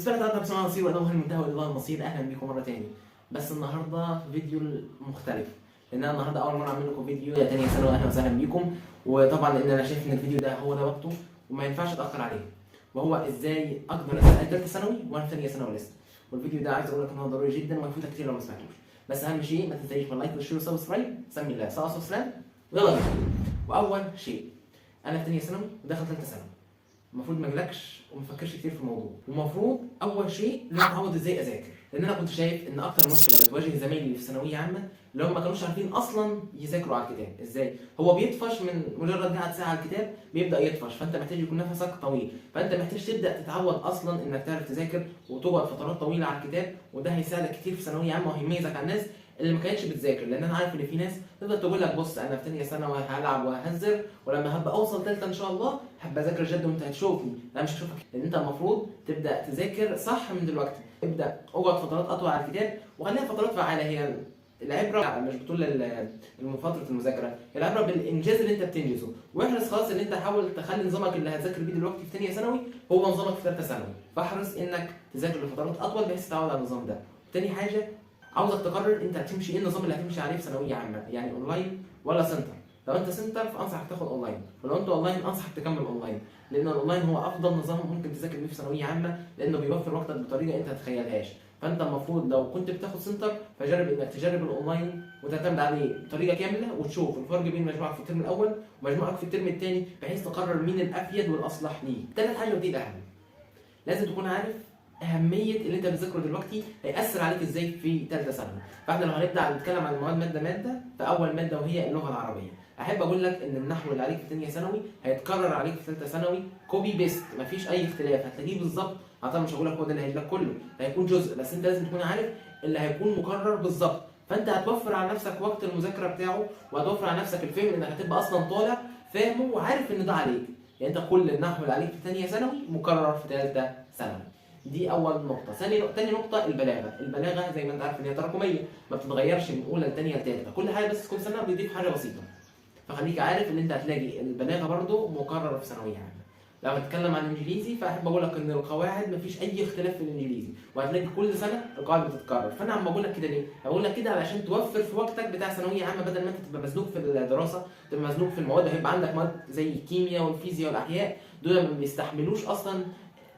بالنسبه لي بسمع نصير وانا مهم منتهى والله المصير. اهلا بكم مره تاني، بس النهارده فيديو مختلف لان انا النهارده اول مره اعمل لكم فيديو تانية ثانوي. اهلا وسهلا بكم. وطبعا لان انا شايف ان الفيديو ده هو ده وقته وما ينفعش اتاخر عليه، وهو ازاي اقدر اسال ثالثه ثانوي وانا في ثانيه ثانوي لسه. والفيديو ده عايز اقول لك ان هو ضروري جدا وهيفوتك كتير لو ما سمعتوش. بس اهم شيء ما تنساش من لايك والشير وسبسكرايب. سمي الله صلاه والسلام ويلا بينا. واول شيء، انا في ثانيه ثانوي وداخل ثالثه ثانوي، المفروض ما اجلكش وما تفكرش كتير في الموضوع. والمفروض اول شيء ان انا اتعود ازاي اذاكر، لان انا كنت شايف ان اكتر مشكله بتواجه زمايلي في ثانويه عامه اللي هم ما كانوش عارفين اصلا يذاكروا على الكتاب ازاي. هو بيطفش من مجرد قعد ساعه على الكتاب بيبدا يطفش، فانت محتاج يكون نفسك طويل، فانت محتاج تبدا تتعود اصلا انك تعرف تذاكر وتقعد فترات طويله على الكتاب. وده هيساعدك كتير في ثانويه عامه وهيميزك عن الناس اللي ما كانتش بتذاكر. لان انا عارف ان في ناس تقدر تقول لك بص انا في ثانيه ثانوي هلعب وههزر، ولما هبقى اوصل ثالثه ان شاء الله هبقى اذاكر جد وانت هتشوفني. لا مش هشوفك، لان انت المفروض تبدا تذاكر صح من دلوقتي. ابدا اقعد فترات اطول على الكتاب وخليها فترات فعاله. هي العبره مش بطول فتره المذاكره، العبره بالانجاز اللي انت بتنجزه. واحرص خلاص ان انت حاول تخلي نظامك اللي هتذاكر بيه دلوقتي في ثانيه ثانوي هو نظامك في ثالثه ثانوي، فاحرص انك تذاكر لفترات اطول بحيث تتعود على النظام ده. تاني حاجه، عاوزك تقرر انت هتمشي ايه النظام اللي هتمشي عليه في ثانويه عامه، يعني اونلاين ولا سنتر. لو انت سنتر فانصحك تاخد اونلاين، ولو انت اونلاين انصحك تكمل اونلاين، لان الاونلاين هو افضل نظام ممكن تذاكر بيه في ثانويه عامه، لانه بيوفر وقتك بطريقه انت ما تتخيلهاش. فانت المفروض لو كنت بتاخد سنتر فجرب انك تجرب الاونلاين وتعتمد عليه بطريقه كامله وتشوف الفرق بين مجموعك في الترم الاول ومجموعك في الترم الثاني بحيث تقرر مين الافيد والاصلح ليك. ثالث حاجه ودي الاهم، لازم تكون عارف اهميه اللي انت بتذاكره دلوقتي هياثر عليك ازاي في ثالثه ثانوي. فاحنا لو هنبدا نتكلم عن المواد ماده فاول ماده وهي اللغه العربيه. احب اقول لك ان النحو اللي عليك في ثانيه ثانوي هيتكرر عليك في ثالثه ثانوي كوبي بيست، مفيش اي اختلاف، هتلاقيه بالظبط. طبعا مش هقول لك هو ده اللي هيجي لك كله، هيكون جزء، بس انت لازم تكون عارف اللي هيكون مكرر بالظبط. فانت هتوفر على نفسك وقت المذاكره بتاعه، وهتوفر على نفسك الفهم انك هتبقى اصلا طالع فاهمه وعارف ان ده عليك. يعني انت كل النحو اللي عليك في ثانيه ثانوي مكرر في ثالثه ثانوي. دي اول نقطه. ثاني نقطه البلاغه زي ما انت عارف ان هي تراكميه، ما بتتغيرش من اولى لثانيه لثالثه، كل حاجه بس كل سنه بيضيف حاجه بسيطه. فخليك عارف ان انت هتلاقي البلاغه برضو مكرره في ثانويه عامه. لو هنتكلم عن الانجليزي فاحب اقول لك ان القواعد مفيش اي اختلاف في الانجليزي، وهتلاقي كل سنه القواعد بتتكرر. فانا عم بقول لك كده ليه؟ بقول لك كده علشان توفر في وقتك بتاع ثانويه عامه، بدل ما انت تبقى مزنوق في الدراسه، تبقى مزنوق في المواد. هيبقى عندك مواد زي الكيمياء والفيزياء والاحياء، دول ما بيستحملوش اصلا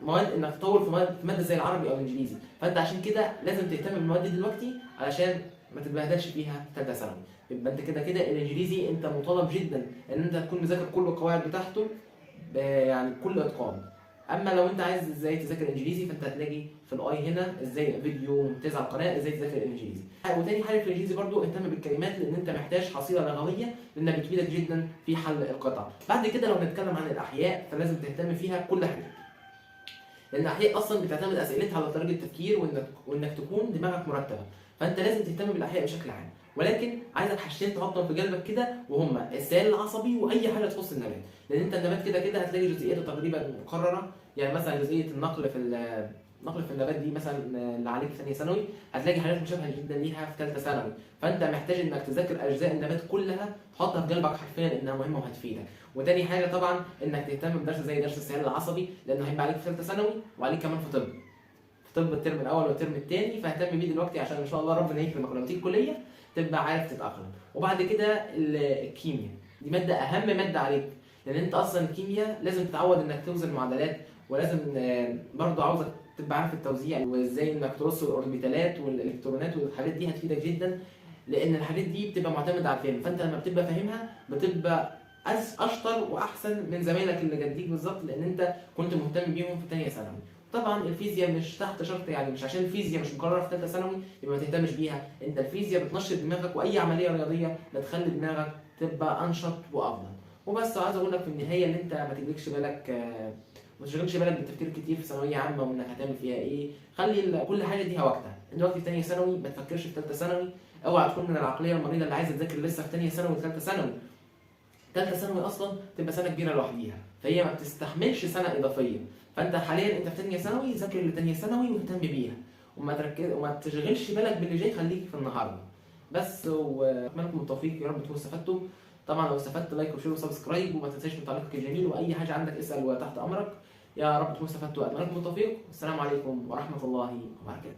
مواد انك تطول في ماده زي العربي او الانجليزي. فانت عشان كده لازم تهتم بالمواد دي دلوقتي علشان ما تتبهدلش فيها في ثالثه ثانوي. يبقى انت كده الانجليزي انت مطالب جدا ان انت تكون مذاكر كل القواعد بتاعته يعني بكل اتقان. اما لو انت عايز ازاي تذاكر انجليزي فانت هتلاقي في الاي هنا ازاي فيديو ممتاز على القناه ازاي تذاكر الانجليزي. وتاني حاجه في الانجليزي برضو اهتم بالكلمات، لان انت محتاج حصيله لغويه لانها بتفيدك جدا في حل القطع. بعد كده لو هنتكلم عن الاحياء فلازم تهتم فيها كل حاجه، لان الاحياء اصلا بتعتمد اسئلتها على طريقه التفكير وانك تكون دماغك مرتبه. فانت لازم تهتم بالاحياء بشكل عام، ولكن عايزك حاجتين تحطهم في قلبك كده، وهما السائل العصبي واي حاجه تخص النبات. لان انت النبات كده هتلاقي جزئياته تقريبا مكرره. يعني مثلا جزئيه النقل في النبات دي مثلا اللي عليك في ثانيه ثانوي هتلاقي حاجات مشابهه جدا ليها في ثالثه ثانوي. فانت محتاج انك تذاكر اجزاء النبات كلها تحطها في قلبك حرفيا لانها مهمه وهتفيدك. وتاني حاجه طبعا انك تهتم بدرس زي درس السائل العصبي، لانه هيبقى عليك في ثالثه ثانوي وعليك كمان في طب الترم الاول والترم الثاني، فاهتم بيه دلوقتي عشان ان شاء الله ربنا يكرمك لما تيجي الكليه تبقى عارف تتاقلم. وبعد كده الكيمياء دي ماده اهم ماده عليك، لان انت اصلا الكيمياء لازم تتعود انك توزن المعادلات، ولازم برضه عاوزك تبقى عارف التوزيع وازاي انك ترص الاوربيتالات والالكترونات، والحاجات دي هتفيدك جدا لان الحاجات دي بتبقى معتمده على الفهم. فانت لما بتبقى فاهمها بتبقى اشطر واحسن من زمايلك اللي جديك بالظبط، لان انت كنت مهتم بيهم في ثانيه ثانوي. طبعا الفيزياء مش تحت شرط، يعني مش عشان الفيزياء مش مكرره في ثالثه ثانوي يبقى ما تهتمش بيها. انت الفيزياء بتنشط دماغك، واي عمليه رياضيه بتخلي دماغك تبقى انشط وافضل. وبس عايز اقول لك في النهايه ان انت ما تشغلش بالك بالتفكير كتير في ثانويه عامه وانك هتعمل فيها ايه. خلي كل حاجه ليها وقتها. انت دلوقتي في ثانيه ثانوي ما تفكرش في ثالثه ثانوي، اوعى تكون من العقليه المريضه اللي عايزه تذاكر لسه في ثانيه ثانوي وثالثه ثانوي. ثالثه ثانوي اصلا تبقى سنه كبيره لوحديها، فهي ما بتستحملش سنه اضافيه. فانت حاليا انت في ثانيه ثانوي، ذاكر لثانيه ثانوي واهتم بيها، وما تشغلش بالك باللي جاي، خليك في النهارده بس. واتمنى لكم التوفيق، يا رب تكونوا استفدتوا. طبعا لو استفدت لايك وشير وسبسكرايب، وما تنساش من تعليقك الجميل، واي حاجه عندك اسال وتحت امرك. يا رب تكونوا استفدتوا، اتمنى لكم التوفيق، والسلام عليكم ورحمه الله وبركاته.